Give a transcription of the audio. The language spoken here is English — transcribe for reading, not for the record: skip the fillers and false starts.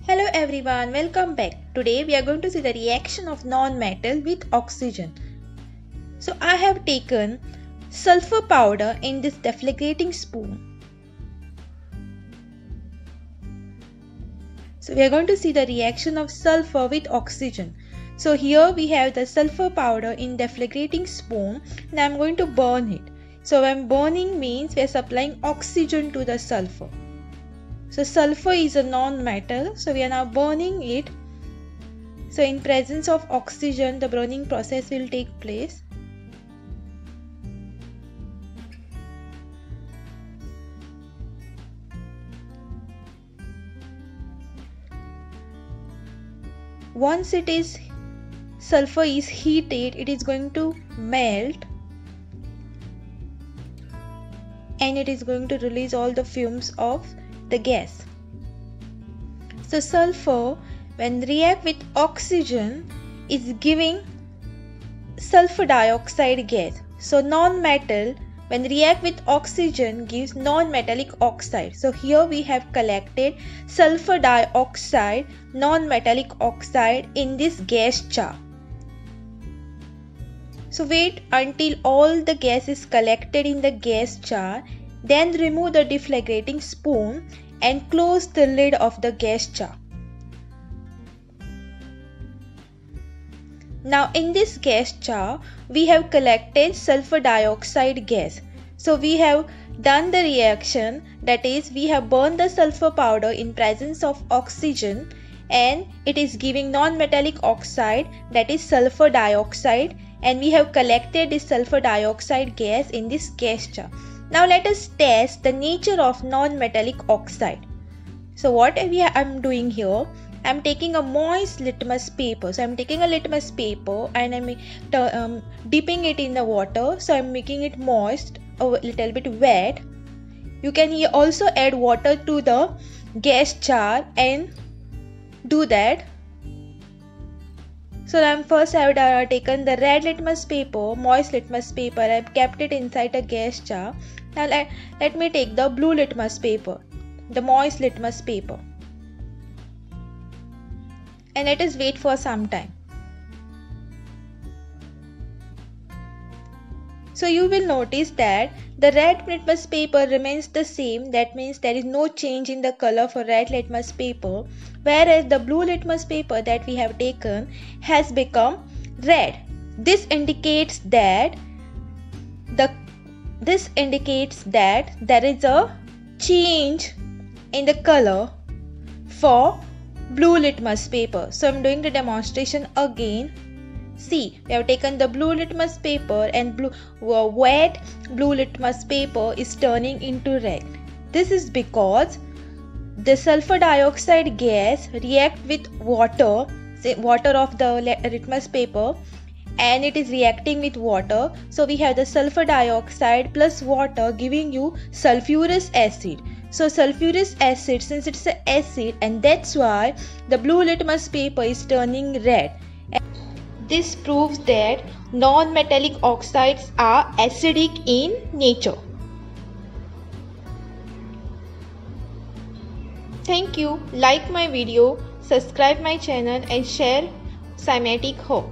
Hello everyone, welcome back. Today we are going to see the reaction of non-metal with oxygen. So I have taken sulfur powder in this deflagrating spoon. So we are going to see the reaction of sulfur with oxygen. So here we have the sulfur powder in deflagrating spoon and I am going to burn it. So when burning means we are supplying oxygen to the sulfur. So sulfur is a non-metal, so we are now burning it. So in presence of oxygen, the burning process will take place. Once sulfur is heated, it is going to melt and it is going to release all the fumes of the gas. So sulfur when react with oxygen is giving sulfur dioxide gas. So non-metal when react with oxygen gives non-metallic oxide. So here we have collected sulfur dioxide, non-metallic oxide in this gas jar. So wait until all the gas is collected in the gas jar. Then remove the deflagrating spoon and close the lid of the gas jar. Now in this gas jar, we have collected sulfur dioxide gas. So we have done the reaction, that is we have burned the sulfur powder in presence of oxygen and it is giving non-metallic oxide, that is sulfur dioxide, and we have collected this sulfur dioxide gas in this gas jar. Now let us test the nature of non-metallic oxide. So what I am doing here, I am taking a moist litmus paper. So I am taking a litmus paper and I am dipping it in the water. So I am making it moist, a little bit wet. You can also add water to the gas jar and do that. So first I have taken the red litmus paper, moist litmus paper, I have kept it inside a gas jar. Now let me take the blue litmus paper, the moist litmus paper, and let us wait for some time. So you will notice that the red litmus paper remains the same, that means there is no change in the color for red litmus paper, whereas the blue litmus paper that we have taken has become red. This indicates that there is a change in the color for blue litmus paper. So I am doing the demonstration again. See, we have taken the blue litmus paper and wet blue litmus paper is turning into red. This is because the sulfur dioxide gas react with water, say water of the litmus paper, and it is reacting with water. So we have the sulfur dioxide plus water giving you sulfurous acid. So sulfurous acid, since it's an acid, and that's why the blue litmus paper is turning red. This proves that non-metallic oxides are acidic in nature. Thank you. Like my video, subscribe my channel and share Cymatic Hope.